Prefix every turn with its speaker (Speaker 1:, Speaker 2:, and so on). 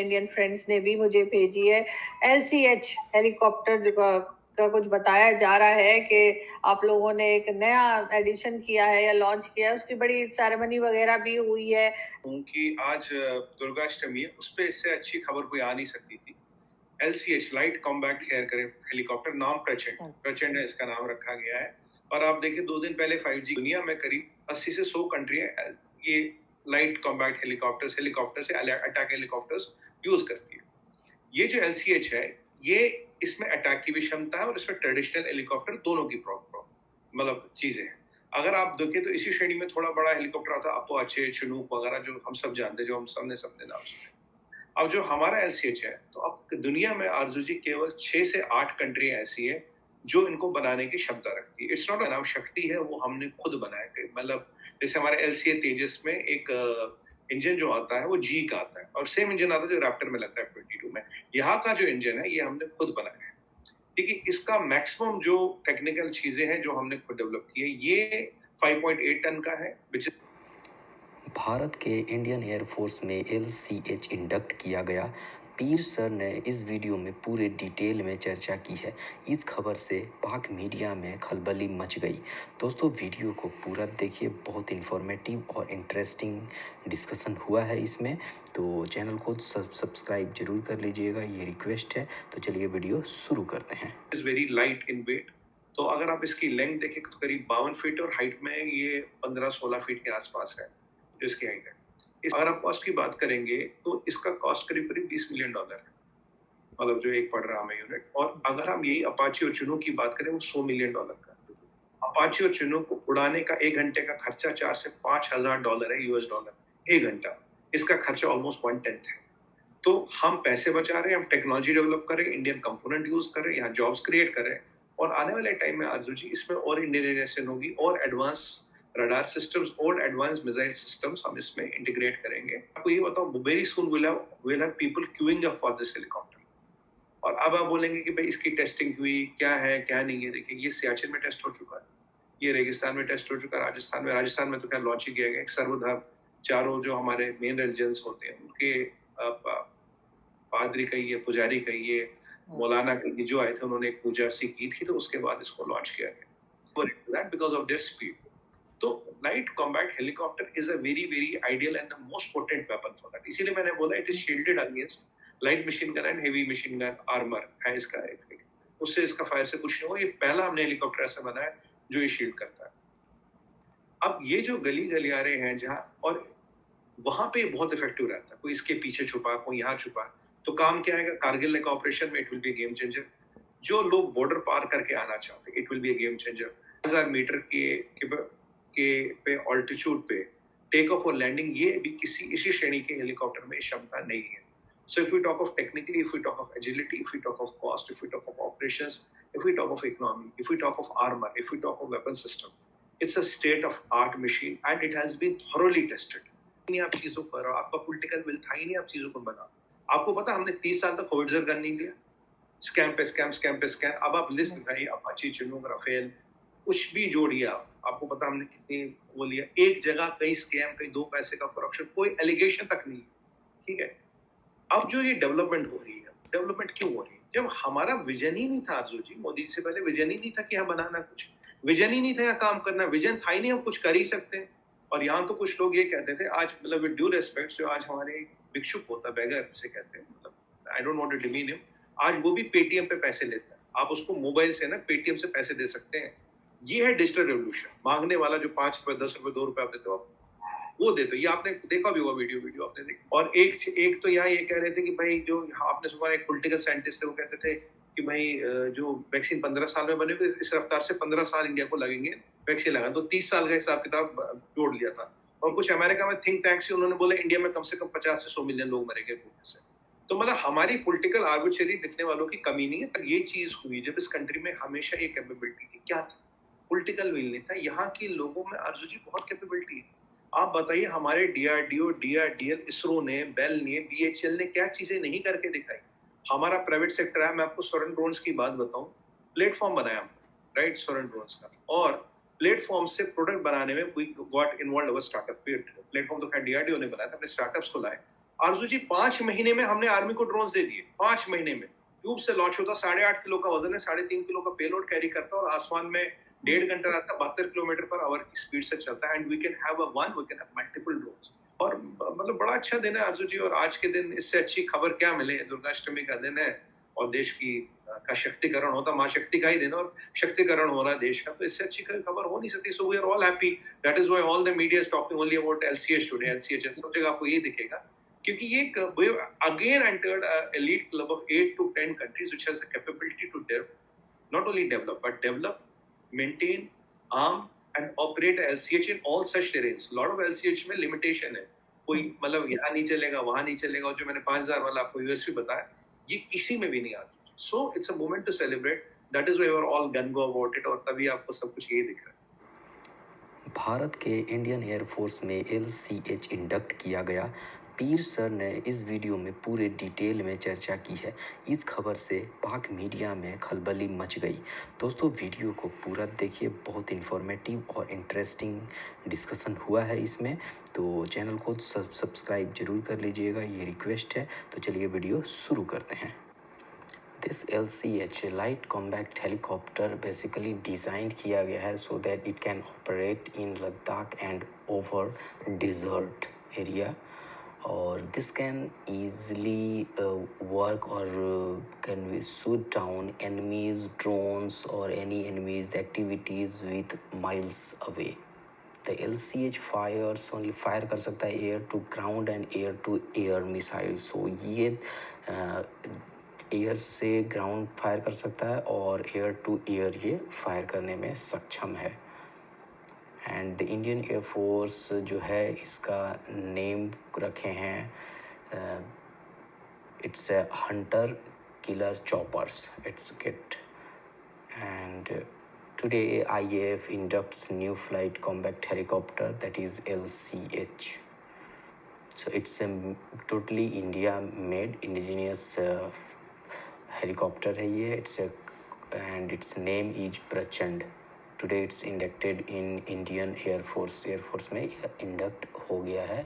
Speaker 1: Indian friends ने भी मुझे भेजी है। LCH हेलीकॉप्टर का कुछ बताया जा रहा है कि आप लोगों ने एक नया एडिशन किया है या लॉन्च किया है, उसकी बड़ी सेरेमनी वगैरह भी हुई है।
Speaker 2: उनकी आज दुर्गाष्टमी है, उस पे इससे अच्छी खबर कोई आ नहीं सकती थी। LCH लाइट कॉम्बैट हेलीकॉप्टर, नाम प्रचंड है, इसका नाम रखा गया है। और आप देखिए 2 दिन पहले 5G दुनिया में करीब 80 से 100 कंट्रियां ये लाइट कॉम्बैट हेलीकॉप्टर से अटैक हेलीकॉप्टर्स यूज करती है। ये जो LCH है, ये इसमें अटैक की भी क्षमता है और इसमें ट्रेडिशनल हेलीकॉप्टर दोनों की मतलब चीजें हैं। अगर आप देखें तो इसी श्रेणी में थोड़ा बड़ा हेलीकॉप्टर आता है अपाचे, चिनूक वगैरह, जो हम सब जानते हैं, जो हम सबने नाम सुने। अब जो हमारा LCH है, तो अब दुनिया में आरजू जी केवल 6 से 8 कंट्री ऐसी है जो इनको बनाने की क्षमता रखती है। इट्स नॉट नाम शक्ति है, वो हमने खुद बनाया है। मतलब जैसे हमारे LCA तेजस में एक इंजन जो आता है वो G का आता है, और सेम इंजन आता है जो रैप्टर में लगता है 22 में। यहाँ का जो इंजन है ये हमने खुद बनाया है। ठीक है, इसका मैक्सिमम जो टेक्निकल चीजें हैं जो हमने खुद डेवलप की है, ये 5.8 टन का है।
Speaker 3: भारत के इंडियन एयरफोर्स में LCH इंडक्ट किया गया। पीर सर ने इस वीडियो में पूरे डिटेल में चर्चा की है। इस खबर से पाक मीडिया में खलबली मच गई। दोस्तों वीडियो को पूरा देखिए, बहुत इन्फॉर्मेटिव और इंटरेस्टिंग डिस्कशन हुआ है इसमें, तो चैनल को सब्सक्राइब जरूर कर लीजिएगा, ये रिक्वेस्ट है। तो चलिए वीडियो शुरू करते हैं।
Speaker 2: Is very light in weight. तो अगर आप इसकी लेंथ देखें तो करीब 52 फीट, और हाइट में ये 15-16 फीट के आसपास है जो इसकी हाइट है। अगर आप कॉस्ट की बात करेंगे तो इसका कॉस्ट करीब करीब $20 मिलियन है, मतलब जो एक पड़ रहा हमें यूनिट। और अगर हम यही अपाचे और चिनूक की बात करें, वो $100 मिलियन का। अपाचे और चिनूक को उड़ाने का 1 घंटे का खर्चा $4,000 से $5,000 है, US$। 1 घंटा इसका खर्चा ऑलमोस्ट 1/10 है। तो हम पैसे बचा रहे हैं, हम टेक्नोलॉजी डेवलप करें, इंडियन कंपोनेंट यूज करें, यहाँ जॉब्स क्रिएट करें, और आने वाले टाइम में आरजू जी इसमें और इंडियनाइजेशन होगी, और एडवांस रडार सिस्टम्स और एडवांस मिसाइल सिस्टम्स हम इसमें इंटीग्रेट करेंगे। आपको ये बताऊं, very soon will have people queuing up for this helicopter. और अब आप बोलेंगे कि भाई इसकी टेस्टिंग हुई, क्या है क्या नहीं है। देखिए, ये सियाचिन में टेस्ट हो चुका है, ये रेगिस्तान में टेस्ट हो चुका है, राजस्थान में तो खैर लॉन्च ही किया गया। एक सर्वधर्म, चारों जो हमारे मेन रिलीजन्स होते हैं उनके पादरी कहिए, पुजारी कहिए, मौलाना कहिए, जो आए थे उन्होंने एक पूजा सी की थी, तो उसके बाद इसको लॉन्च किया गया बिकॉज ऑफ देयर स्पीड। तो light combat helicopter is a very very ideal and the most potent weapon for that. इसीलिए मैंने बोला it is shielded against light machine gun and heavy machine gun armour है इसका। उससे इसका fire से कुछ नहीं होगा। ये पहला हमने हेलीकॉप्टर ऐसा बनाया जो ये शील्ड करता है। अब ये जो गली गलियारे हैं जहाँ, और वहां पे बहुत इफेक्टिव रहता है। कोई इसके पीछे छुपा, कोई यहाँ छुपा, तो काम क्या आएगा? कारगिल ने ऑपरेशन में it will be game changer. जो लोग बॉर्डर पार करके आना चाहते हैं, it will be game changer. 1000 metre पे ऑल्टीट्यूड पे टेक ऑफ और लैंडिंग, ये भी इसी श्रेणी के हेलीकॉप्टर में क्षमता नहीं है। So if we talk of technically, if we talk of agility, if we talk of cost, if we talk of operations, if we talk of economy, if we talk of armor, if we talk of weapon system, it's a state of art machine and it has been thoroughly tested. नहीं आप चीजों पर, आपका political will था ही नहीं आप चीजों को बना। आपको पता हमने 30 साल तक कोविड कर नहीं लिया, स्कैम पे स्कैम। अब आप लिस्ट दिखाइए, अपाचे, चिनूक, राफेल, कुछ भी जोड़िए आपको पता हमने कितनी वो लिया। एक जगह कई स्कैम, कई 2 पैसे का करप्शन, कोई एलिगेशन तक नहीं। ठीक है, अब जो ये डेवलपमेंट हो रही है, डेवलपमेंट क्यों हो रही है? जब हमारा विजन ही नहीं था आरजू जी, मोदी जी से पहले विजन ही नहीं था कि हम बनाना कुछ, विजन ही नहीं था यहाँ काम करना, विजन था ही नहीं हम कुछ कर ही सकते हैं। और यहाँ तो कुछ लोग ये कहते थे, आज मतलब विद ड्यू रेस्पेक्ट, जो आज हमारे भिक्षुक होता, बेगर से कहते हैं, मतलब I don't want to demean him, आज वो भी पेटीएम पे पैसे लेता है। आप उसको मोबाइल से ना पेटीएम से पैसे दे सकते हैं। ये है डिजिटल रेवोल्यूशन। मांगने वाला जो 5 रुपए, 10 रुपए, 2 रुपए आप देते हो, वो दे दो। ये आपने देखा भी होगा, वीडियो आपने देखा। और एक तो यहाँ ये कह रहे थे कि भाई, जो आपने सुना, एक पॉलिटिकल साइंटिस्ट थे, वो कहते थे कि भाई जो वैक्सीन 15 साल में बने, इस रफ्तार से 15 साल इंडिया को लगेंगे वैक्सीन लगाने। तो 30 साल का हिसाब किताब जोड़ लिया था। और कुछ अमेरिका में थिंक टैंक से उन्होंने बोला इंडिया में कम से कम 50 से 100 मिलियन लोग मरेंगे कोविड से। तो मतलब हमारी पॉलिटिकल आर्बिट्रेरी दिखने वालों की कमी नहीं है। तो ये चीज हुई जब इस कंट्री में हमेशा ये कैपेबिलिटी थी। क्या था? पॉलिटिकल विल नहीं था। यहाँ के लोगों में आरजू जी बहुत कैपेबिलिटी है। आप बताइए, हमारे DRDO, DRDL, इसरो ने, बेल ने, BHL ने क्या चीजें नहीं करके दिखाई। हमारा प्राइवेट सेक्टर है। मैं आपको सोरेन ड्रोन्स की बात बताऊं, प्लेटफॉर्म बनाया हमने, राइट, सोरेन ड्रोन्स का। और प्लेटफॉर्म से प्रोडक्ट बनाने में we got involve our startup. Platform तो खैर DRDO ने बनाया था, अपने स्टार्टअप्स को लाए। आरजू जी 5 महीने में हमने आर्मी को ड्रोन्स दे दिए, 5 महीने में। ट्यूब से लॉन्च होता, 8.5 किलो का वजन है, 3.5 किलो का पेलोड कैरी करता है और आसमान में 1.5 घंटा रहता है, 72 किलोमीटर पर आवर की स्पीड से चलता है। And we can have multiple drones. और मतलब बड़ा अच्छा दिन है आरजू जी, और आज के दिन इससे अच्छी खबर क्या मिले। दुर्गाष्टमी का दिन है और देश का शक्तिकरण होता, माँ शक्ति का ही दिन है और शक्तिकरण हो रहा है देश का, तो इससे अच्छी कोई खबर हो नहीं सकती। So we are all happy. That is why all the media is talking only about LCH today. LCH सब जगह आपको ये दिखेगा, क्योंकि ये we again entered elite club of 8 to 10 countries which has the capability to not only develop but develop, maintain, arm and operate LCH in all such terrains. Lot of LCH में limitation है, कोई मतलब यहाँ नहीं चलेगा, वहाँ नहीं चलेगा, और जो मैंने 5000 वाला आपको यूएसपी बताया, ये किसी में भी नहीं आता। So it's a moment to celebrate. That is why we are all gun go about it, और तभी आपको सब कुछ ये दिख रहा है।
Speaker 3: भारत के इंडियन एयरफोर्स में LCH इंडक्ट किया गया। पीर सर ने इस वीडियो में पूरे डिटेल में चर्चा की है। इस खबर से पाक मीडिया में खलबली मच गई। दोस्तों वीडियो को पूरा देखिए, बहुत इन्फॉर्मेटिव और इंटरेस्टिंग डिस्कशन हुआ है इसमें, तो चैनल को सब्सक्राइब जरूर कर लीजिएगा, ये रिक्वेस्ट है। तो चलिए वीडियो शुरू करते हैं। This LCH light combat helicopter basically design किया गया है so that it can operate in Ladakh and over desert area, और दिस कैन ईजिली वर्क और can we shoot down enemies drones और any enemies activities with miles away. The LCH fires only fire कर सकता है air to ground and air to air missile. So ये air से ground fire कर सकता है और एयर टू एयर ये फायर करने में सक्षम है। एंड द इंडियन एयरफोर्स जो है इसका नेम रखे हैं, it's a Hunter killer choppers, it's kit. And today IAF inducts new flight combat helicopter, that is LCH. So it's a totally India made indigenous helicopter है ये, and its name is Prachand. Today it's inducted in Indian Air Force में induct हो गया है।